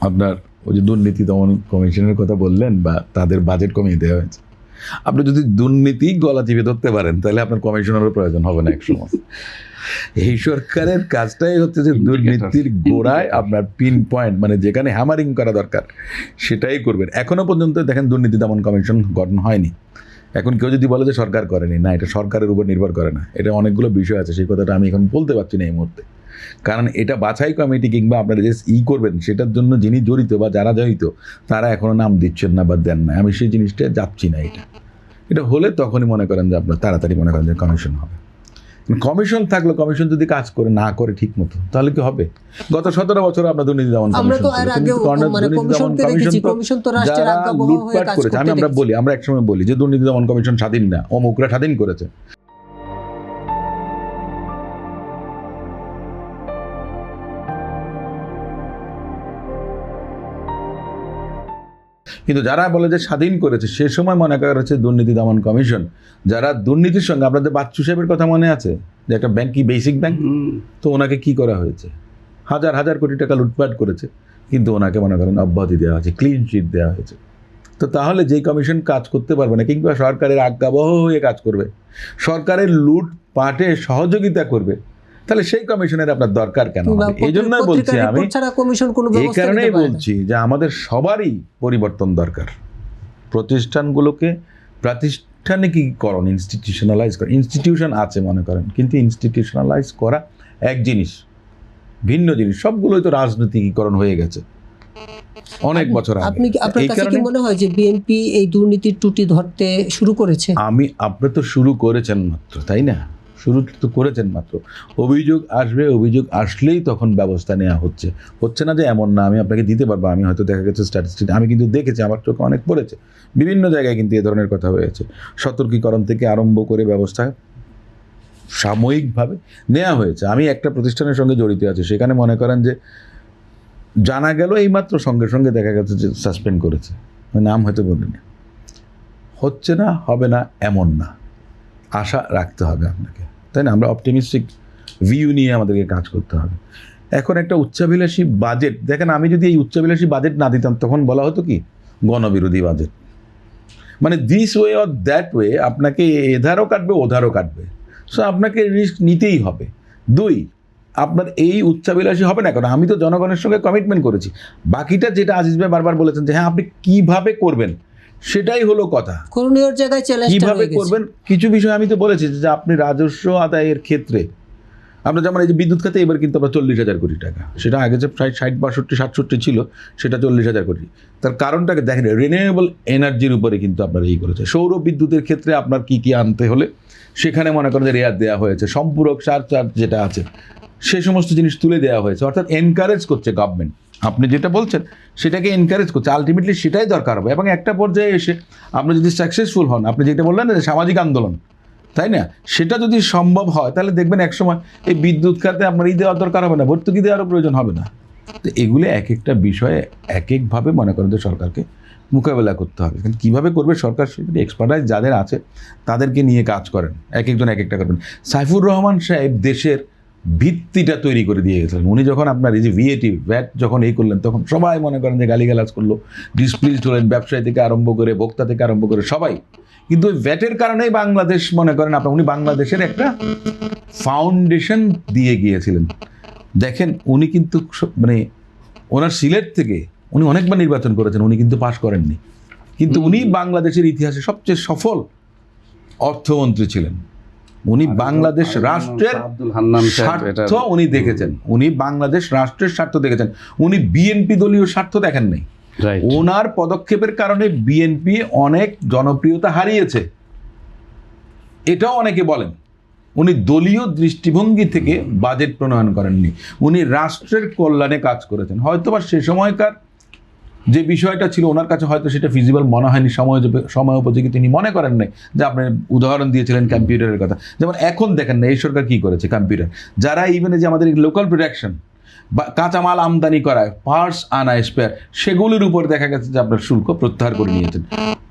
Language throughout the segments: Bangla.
আপনার ওই যে দুর্নীতি দমন কমিশনের কথা বললেন বা তাদের বাজেট কমিয়ে দেওয়া হয়েছে, আপনি যদি দুর্নীতি গলা চিপে ধরতে পারেন তাহলে আপনার কমিশনারের প্রয়োজন হবে না একসময়। এই সরকারের কাজটাই হচ্ছে যে দুর্নীতির গোড়ায় আপনার পিন পয়েন্ট, মানে যেখানে হ্যামারিং করা দরকার সেটাই করবেন। এখনো পর্যন্ত দেখেন দুর্নীতি দমন কমিশন গঠন হয়নি। এখন কেউ যদি বলে যে সরকার করেনি, না, এটা সরকারের উপর নির্ভর করে না, এটা অনেকগুলো বিষয় আছে, সেই কথাটা আমি এখন বলতে পারছি না এই মুহূর্তে। কারণ এটা বাছাই কমিটি কিংবা আপনারা যে করবেন সেটার জন্য যিনি জড়িত বা যারা জড়িত তারা এখনো নাম দিচ্ছেন না বা দেন না। আমি সেই জিনিসটা যাচ্ছি না। এটা হলে তখনই মনে করেন যে আপনার তাড়াতাড়ি মনে করেন যে কমিশন হবে। কমিশন থাকলে, কমিশন যদি কাজ করে না করে ঠিক মতো, তাহলে কি হবে? গত 17 বছর আমরা দুর্নীতি দমন লুটপাট করেছে। আমরা একসময় বলি যে দুর্নীতি দমন কমিশন স্বাধীন না, অমুকরা স্বাধীন করেছে। কিন্তু যারা বলে যে স্বাধীন করেছে, সে সময় মনে করা হচ্ছে দুর্নীতি দমন কমিশন যারা দুর্নীতির সঙ্গে, আপনাদের বাচ্চু সাহেবের কথা মনে আছে যে একটা ব্যাংক, কি বেসিক ব্যাংক, তো ওনাকে কি করা হয়েছে? হাজার হাজার কোটি টাকা লুটপাট করেছে, কিন্তু ওনাকে মনে করেন অব্যাহতি দেওয়া হয়েছে, ক্লিন চিট দেওয়া হয়েছে। তো তাহলে যেই কমিশন কাজ করতে পারবে না কিংবা সরকারের আজ্ঞাবহ হয়ে কাজ করবে, সরকারের লুটপাটে সহযোগিতা করবে, তাহলে সেই কমিশনের আপনার দরকার কেন? এই জন্যই বলছি আমি, এই কারণেই বলছি যে আমাদের সবারই পরিবর্তন দরকার। প্রতিষ্ঠানগুলোকে প্রাতিষ্ঠানিকীকরণ, ইনস্টিটিউশনালাইজ করা, ইনস্টিটিউশন আছে মনে করেন, কিন্তু ইনস্টিটিউশনালাইজ করা এক জিনিস, ভিন্ন জিনিস। সবগুলোই তো রাজনীতিকীকরণ হয়ে গেছে অনেক বছর আগে। আপনার কাছে কি মনে হয় যে বিএনপি এই দুর্নীতির টুটি ধরতে শুরু করেছে? আপনি তো শুরু করেছেন মাত্র, তাই না? শুরু তো করেছেন মাত্র। অভিযোগ আসবে, অভিযোগ আসলেই তখন ব্যবস্থা নেওয়া হচ্ছে না যে এমন না। আমি আপনাকে দিতে পারবো, আমি হয়তো দেখা গেছে স্ট্যাটিস্টিক আমি কিন্তু দেখেছি, আমার চোখে অনেক পড়েছে, বিভিন্ন জায়গায় কিন্তু এ ধরনের কথা হয়েছে। সতর্কীকরণ থেকে আরম্ভ করে ব্যবস্থা সাময়িকভাবে নেওয়া হয়েছে। আমি একটা প্রতিষ্ঠানের সঙ্গে জড়িত আছি, সেখানে মনে করেন যে জানা গেল এইমাত্র সঙ্গে সঙ্গে দেখা গেছে যে সাসপেন্ড করেছে, নাম হয়তো বলিনি। হচ্ছে না, হবে না এমন না, আশা রাখতে হবে আপনাকে, তাই না? আমরা অপটিমিস্টিক ভিউ নিয়ে আমাদেরকে কাজ করতে হবে। এখন একটা উচ্চাভিলাষী বাজেট দেখেন, আমি যদি এই উচ্চাভিলাষী বাজেট না দিতাম তখন বলা হতো কি গণবিরোধী বাজেট। মানে this way or that way আপনাকে এধারও কাটবে ওধারও কাটবে, সো আপনাকে রিস্ক নিতেই হবে। 2, আপনার এই উচ্চাভিলাষী হবে না, কারণ আমি তো জনগণের সঙ্গে কমিটমেন্ট করেছি। বাকিটা যেটা আজিজ ভাই বারবার বলেছেন যে হ্যাঁ আপনি কিভাবে করবেন, সেটাই হলো কথা। করণীয় জায়গায় কিভাবে করবেন কিছু বিষয় আমি তো বলেছি যে আপনি রাজস্ব আদায়ের ক্ষেত্রে আমরা যেমন এই যে বিদ্যুৎ খাতে এবার কিন্তু আমরা 40,000 কোটি টাকা, সেটা আগে যে প্রায় 60, 62, 67 ছিল, সেটা 40,000 কোটি। তার কারণটাকে দেখেন, রিনিউয়েবল এনার্জির উপরে কিন্তু আপনার এই করেছে। সৌর বিদ্যুতের ক্ষেত্রে আপনার কি কি আনতে হলে সেখানে মনে করেন যে রেয়ার দেওয়া হয়েছে, সম্পূরক সার চার্জ যেটা আছে সে সমস্ত জিনিস তুলে দেওয়া হয়েছে। অর্থাৎ এনকারেজ করছে গভর্নমেন্ট, আপনি যেটা বলছেন সেটাকে এনকারেজ করছে। আলটিমেটলি সেটাই দরকার হবে। এবং একটা পর্যায়ে এসে আপনি যদি সাকসেসফুল হন, আপনি যেটা বললেন না যে সামাজিক আন্দোলন, তাই না, সেটা যদি সম্ভব হয় তাহলে দেখবেন একসময় এই বিদ্যুৎ খাতে আপনার এই দেওয়ার দরকার হবে না, ভর্তুকি দেওয়ারও প্রয়োজন হবে না। তো এগুলো এক একটা বিষয়ে এক একভাবে মনে করেন যে সরকারকে মোকাবেলা করতে হবে। কিন্তু কীভাবে করবে সরকার, সেটা এক্সপার্টাইজ যাদের আছে তাদেরকে নিয়ে কাজ করেন, এক একজন এক একটা করবেন। সাইফুর রহমান সাহেব দেশের ভিত্তিটা তৈরি করে দিয়ে গেছিলেন। উনি যখন আপনার এই যে ভ্যাট যখন এই করলেন, তখন সবাই মনে করেন যে গালিগালাজ করলো, ডিসপ্লিজড হলেন, ব্যবসায়ী থেকে আরম্ভ করে ভোক্তা থেকে আরম্ভ করে সবাই। কিন্তু ওই ভ্যাটের কারণেই বাংলাদেশ মনে করেন আপনার, উনি বাংলাদেশের একটা ফাউন্ডেশন দিয়ে গিয়েছিলেন। দেখেন উনি কিন্তু মানে ওনার সিলেট থেকে উনি অনেকবার নির্বাচন করেছেন, উনি কিন্তু পাশ করেননি, কিন্তু উনি বাংলাদেশের ইতিহাসে সবচেয়ে সফল অর্থমন্ত্রী ছিলেন। উনি বাংলাদেশ রাষ্ট্রের স্বার্থ উনি দেখেছেন, উনি বাংলাদেশ রাষ্ট্রের স্বার্থ দেখেছেন, উনি বিএনপি দলীয় স্বার্থ দেখেন নাই। ওনার পদক্ষেপের কারণে বিএনপি অনেক জনপ্রিয়তা হারিয়েছে, এটাও অনেকে বলেন। উনি দলীয় দৃষ্টিভঙ্গি থেকে বাজেট প্রণয়ন করেননি, উনি রাষ্ট্রের কল্যাণে কাজ করেছেন। হয়তোবা সে সময়কার যে বিষয়টা ছিল ওনার কাছে হয়তো সেটা ফিজিবল মনে হয়নি, সময় উপযোগী তিনি মনে করেন নাই। যে আপনি উদাহরণ দিয়েছিলেন কম্পিউটারের কথা, যেমন এখন দেখেন না এই সরকার কী করেছে, কম্পিউটার যারা ইভেন যে আমাদের লোকাল প্রোডাকশন বা কাঁচামাল আমদানি করায়, পার্টস আনা, স্পেয়ার, সেগুলির উপর দেখা গেছে যে আপনার শুল্ক প্রত্যাহার করে নিয়েছেন।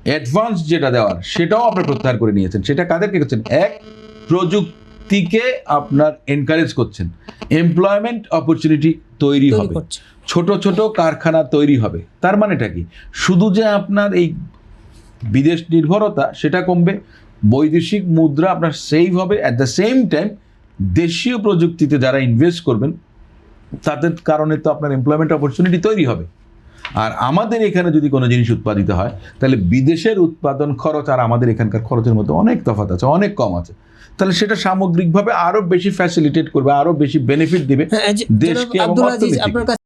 অ্যাডভান্স যেটা দেওয়ার সেটাও আপনার প্রত্যাহার করে নিয়েছেন। সেটা কাদেরকে করছেন? এক, প্রযুক্তিকে আপনার এনকারেজ করছেন, এমপ্লয়মেন্ট অপরচুনিটি তৈরি হবে, ছোট ছোট কারখানা তৈরি হবে। তার মানেটা কি? শুধু যে আপনার এই বিদেশ নির্ভরতা সেটা কমবে, বৈদেশিক মুদ্রা আপনার সেভ হবে, অ্যাট দ্য সেম টাইম দেশীয় প্রযুক্তিতে যারা ইনভেস্ট করবেন তাদের কারণে তো আপনার এমপ্লয়মেন্ট অপরচুনিটি তৈরি হবে। আর আমাদের এখানে যদি কোনো জিনিস উৎপাদিত হয় তাহলে বিদেশের উৎপাদন খরচ আর আমাদের এখানকার খরচের মধ্যে অনেক তফাৎ আছে, অনেক কম আছে। তাহলে সেটা সামগ্রিকভাবে আরো বেশি ফ্যাসিলিটেট করবে, আরো বেশি বেনিফিট দিবে হ্যাঁ, দেশকে এবং আব্দুল আজিজ, অর্থনীতিকে। আপনার কাছে